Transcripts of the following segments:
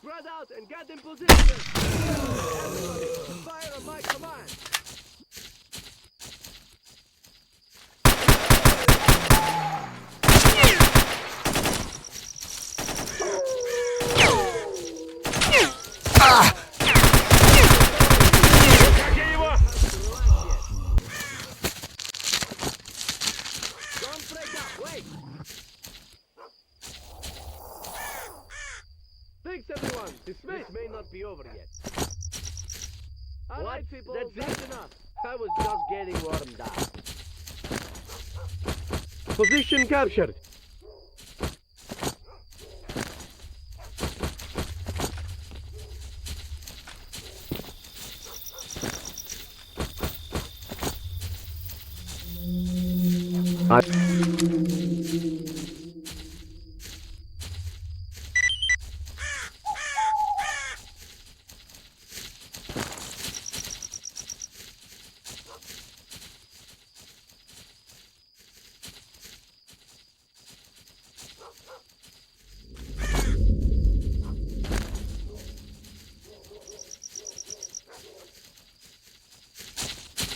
Spread out and get in position! Everybody, fire on my command! Don't break up, wait! Thanks everyone! This may not be over yet. Alright people, that's enough. I was just getting warmed up. Position captured.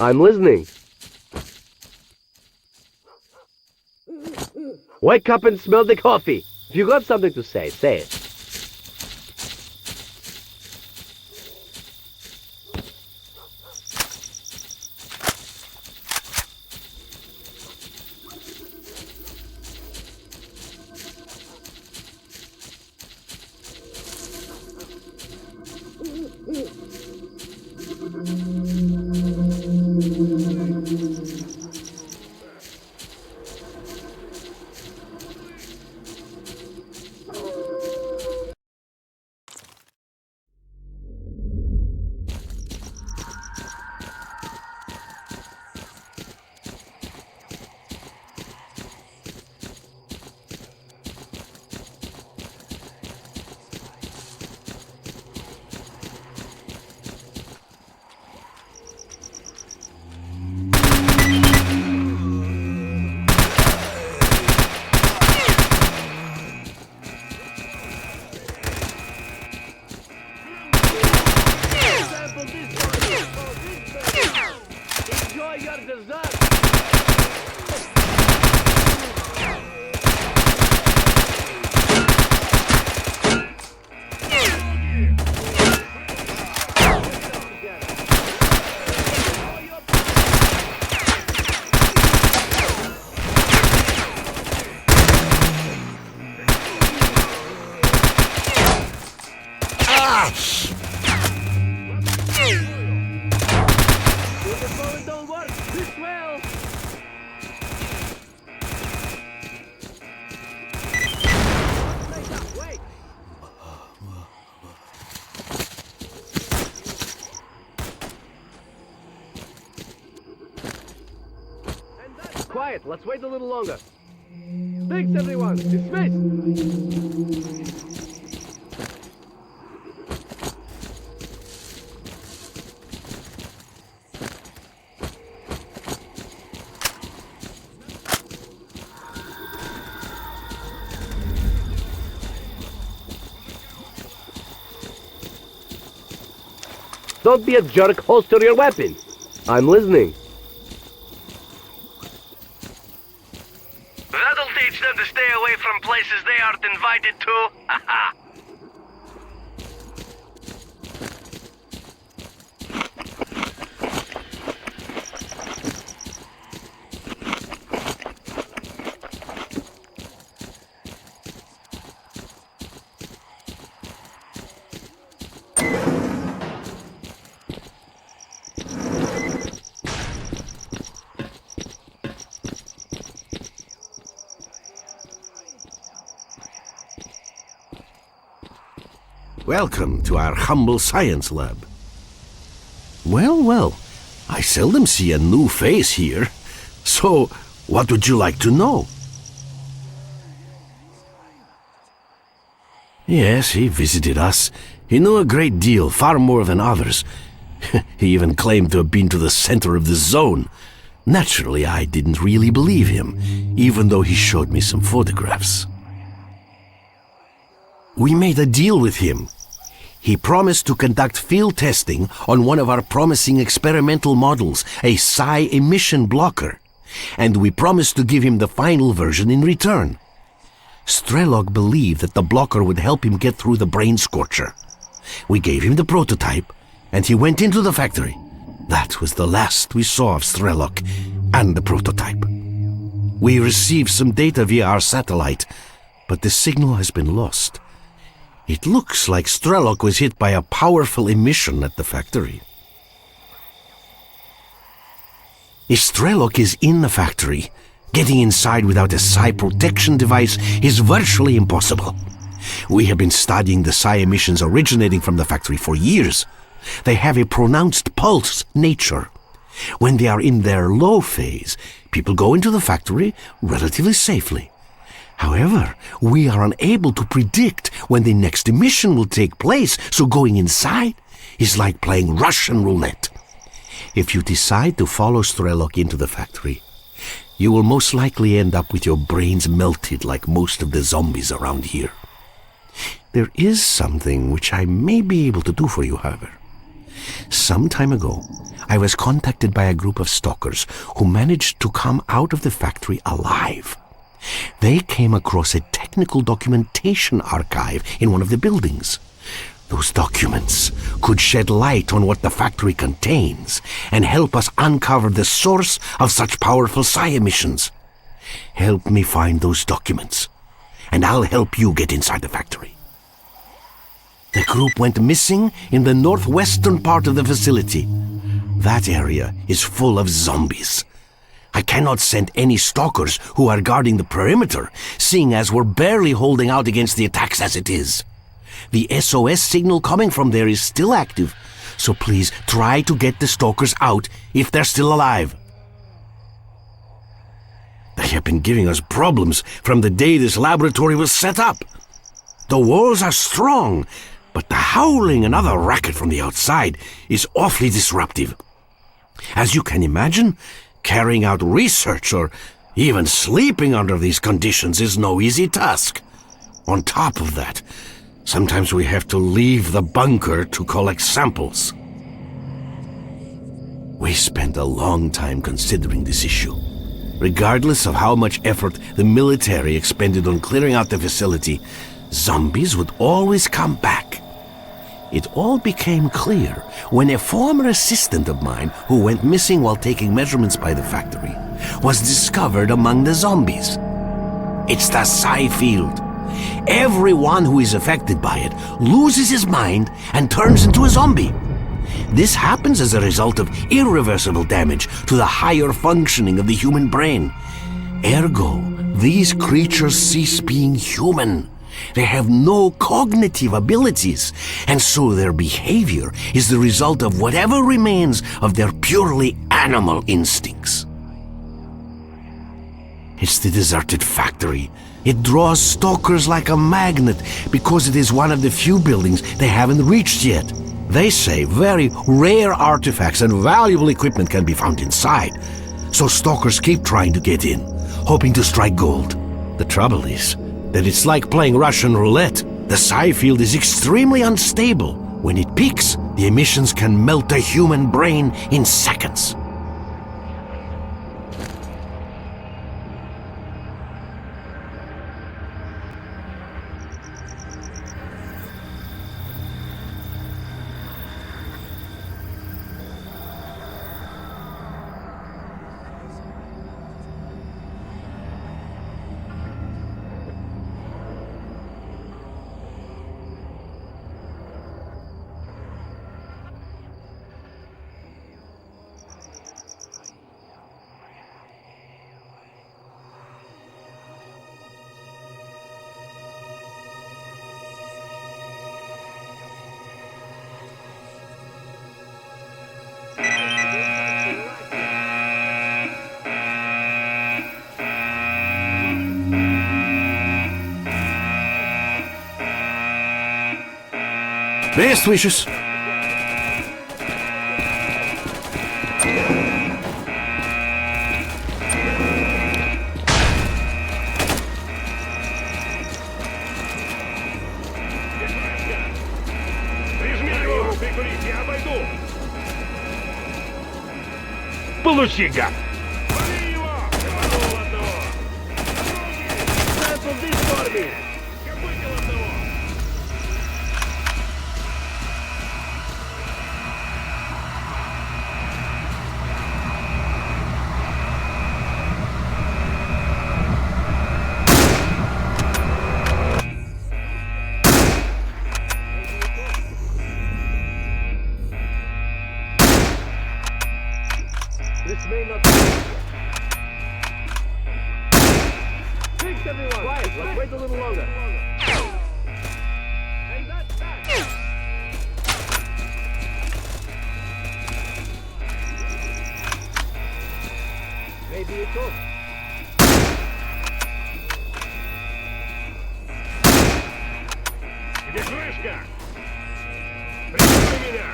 I'm listening. Wake up and smell the coffee. If you got something to say, say it. position. Enjoy your dessert. Quiet, let's wait a little longer. Thanks, everyone. Dismissed. Don't be a jerk, holster your weapon. I'm listening. That'll teach them to stay away from places they aren't invited to. Haha. Welcome to our humble science lab. Well, well, I seldom see a new face here. So, what would you like to know? Yes, he visited us. He knew a great deal, far more than others. He even claimed to have been to the center of the zone. Naturally, I didn't really believe him, even though he showed me some photographs. We made a deal with him. He promised to conduct field testing on one of our promising experimental models, a psi emission blocker, and we promised to give him the final version in return. Strelok believed that the blocker would help him get through the brain scorcher. We gave him the prototype, and he went into the factory. That was the last we saw of Strelok and the prototype. We received some data via our satellite, but the signal has been lost. It looks like Strelok was hit by a powerful emission at the factory. If Strelok is in the factory, getting inside without a psi protection device is virtually impossible. We have been studying the psi emissions originating from the factory for years. They have a pronounced pulse nature. When they are in their low phase, people go into the factory relatively safely. However, we are unable to predict when the next emission will take place, so going inside is like playing Russian roulette. If you decide to follow Strelok into the factory, you will most likely end up with your brains melted like most of the zombies around here. There is something which I may be able to do for you, however. Some time ago, I was contacted by a group of stalkers who managed to come out of the factory alive. They came across a technical documentation archive in one of the buildings. Those documents could shed light on what the factory contains and help us uncover the source of such powerful psi emissions. Help me find those documents, and I'll help you get inside the factory. The group went missing in the northwestern part of the facility. That area is full of zombies. I cannot send any stalkers who are guarding the perimeter, seeing as we're barely holding out against the attacks as it is. The SOS signal coming from there is still active, so please try to get the stalkers out if they're still alive. They have been giving us problems from the day this laboratory was set up. The walls are strong, but the howling and other racket from the outside is awfully disruptive. As you can imagine, carrying out research or even sleeping under these conditions is no easy task. On top of that, sometimes we have to leave the bunker to collect samples. We spent a long time considering this issue. Regardless of how much effort the military expended on clearing out the facility, zombies would always come back. It all became clear when a former assistant of mine who went missing while taking measurements by the factory was discovered among the zombies. It's the psi field. Everyone who is affected by it loses his mind and turns into a zombie. This happens as a result of irreversible damage to the higher functioning of the human brain. Ergo, these creatures cease being human. They have no cognitive abilities, and so their behavior is the result of whatever remains of their purely animal instincts. It's the deserted factory. It draws stalkers like a magnet because it is one of the few buildings they haven't reached yet. They say very rare artifacts and valuable equipment can be found inside, so stalkers keep trying to get in, hoping to strike gold. The trouble is that it's like playing Russian roulette. The psi field is extremely unstable. When it peaks, the emissions can melt a human brain in seconds. Best wishes. Получи, гад! This may not be fix everyone! Quiet, let's wait a little longer. And that's that! Maybe it's off. Где крышка? Прикрой меня!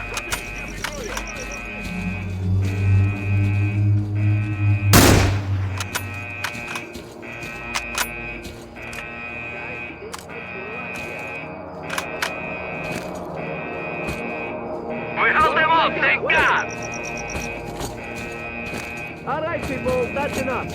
We held them off, thank God! All right, people, that's enough.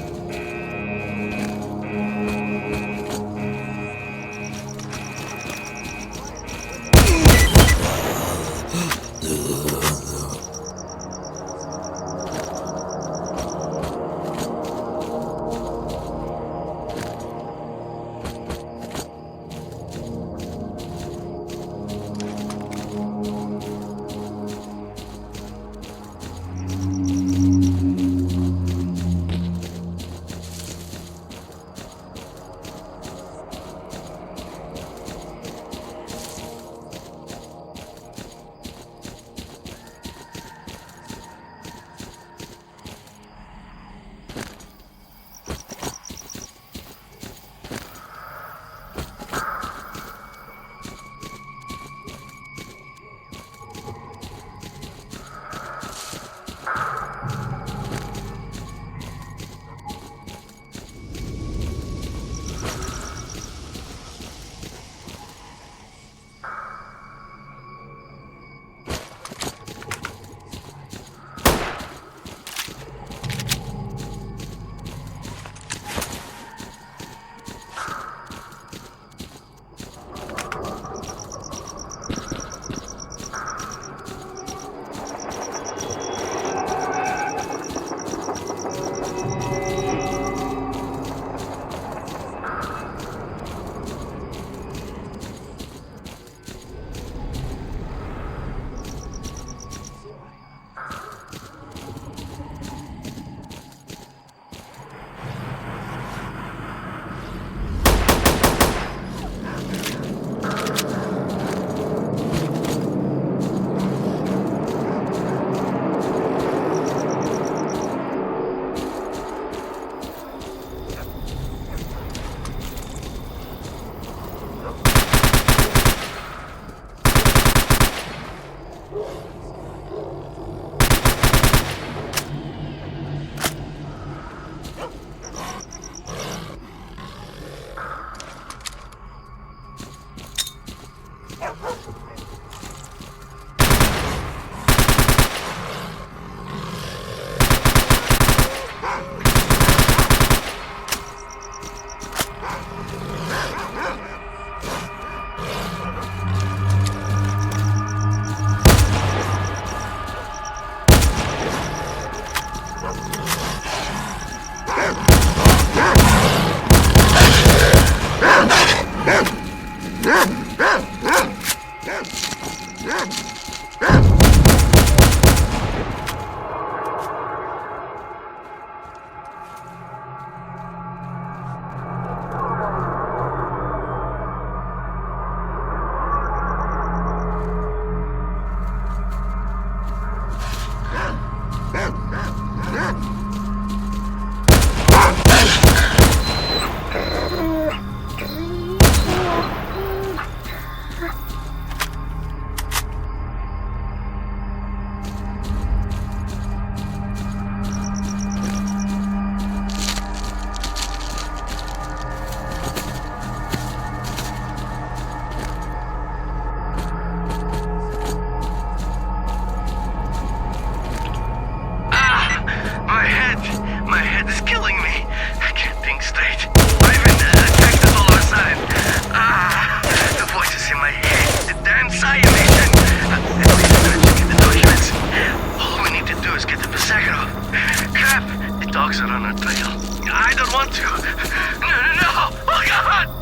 dogs are on our trail. I don't want to. No! Oh, God!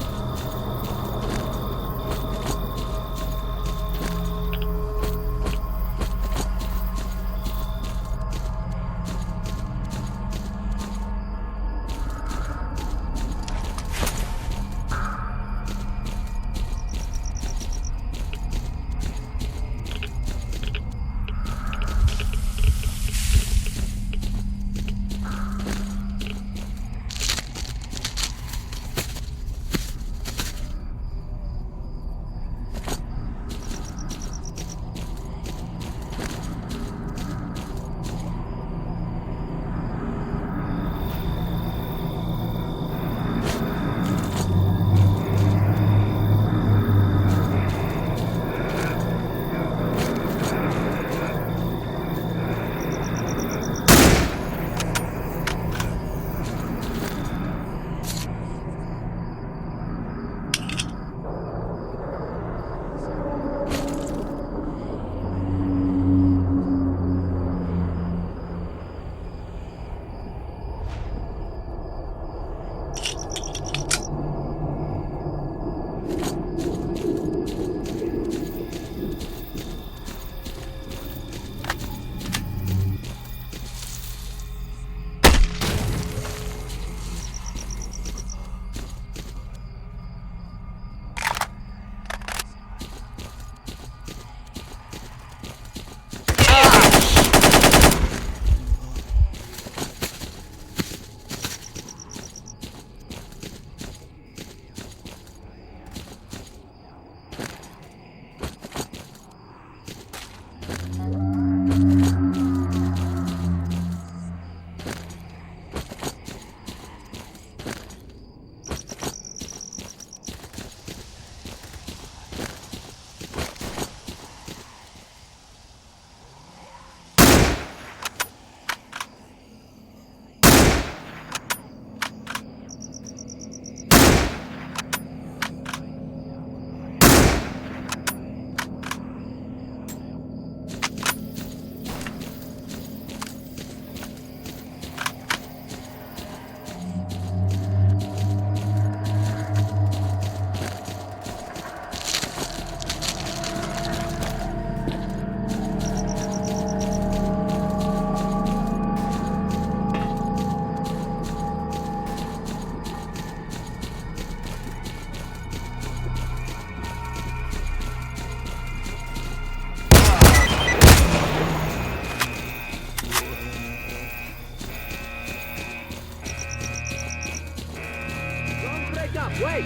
Wait!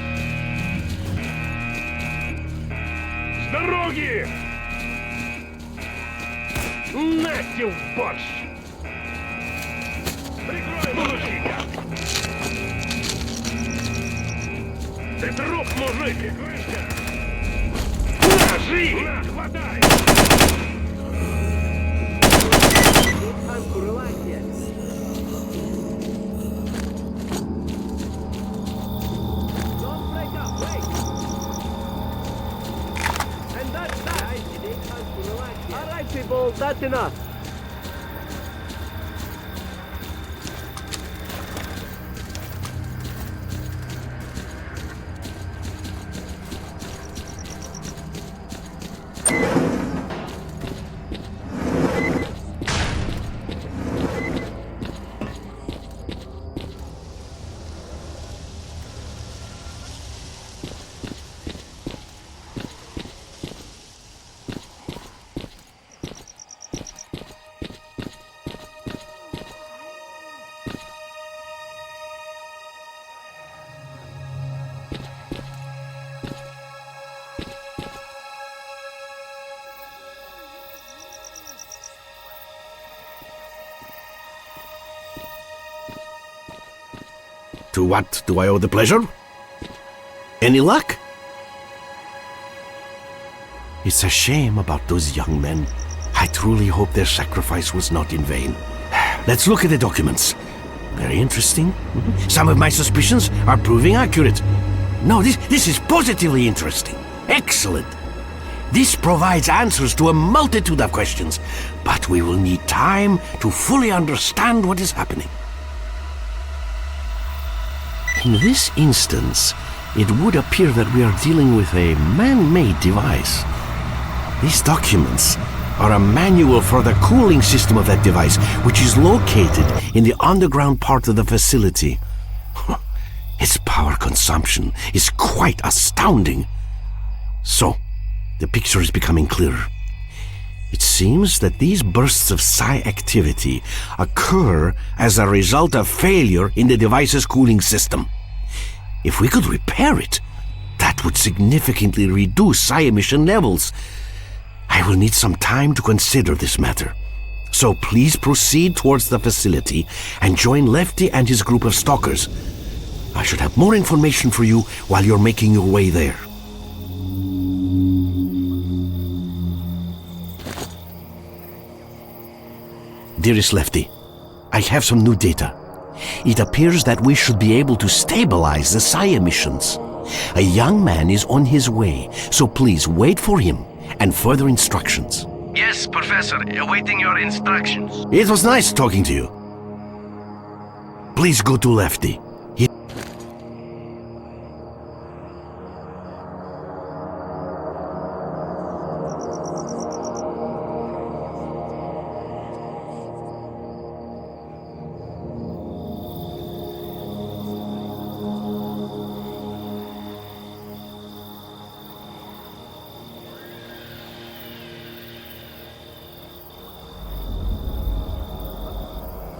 С дороги! Настя в борщ! Прикрой мужика! Ты труп, мужик! Прикройся! Держи! На, хватай! Time to relax yet. Don't break up, wait! And that's that! It ain't time to relax yet. Alright people, that's enough. To what do I owe the pleasure? Any luck? It's a shame about those young men. I truly hope their sacrifice was not in vain. Let's look at the documents. Very interesting. Some of my suspicions are proving accurate. No, this is positively interesting. Excellent. This provides answers to a multitude of questions, but we will need time to fully understand what is happening. In this instance, it would appear that we are dealing with a man-made device. These documents are a manual for the cooling system of that device, which is located in the underground part of the facility. Its power consumption is quite astounding. So, the picture is becoming clearer. It seems that these bursts of psi activity occur as a result of failure in the device's cooling system. If we could repair it, that would significantly reduce psi emission levels. I will need some time to consider this matter. So please proceed towards the facility and join Lefty and his group of stalkers. I should have more information for you while you're making your way there. Dearest Lefty, I have some new data. It appears that we should be able to stabilize the psi emissions. A young man is on his way, so please wait for him and further instructions. Yes, Professor, awaiting your instructions. It was nice talking to you. Please go to Lefty.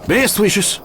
Best wishes.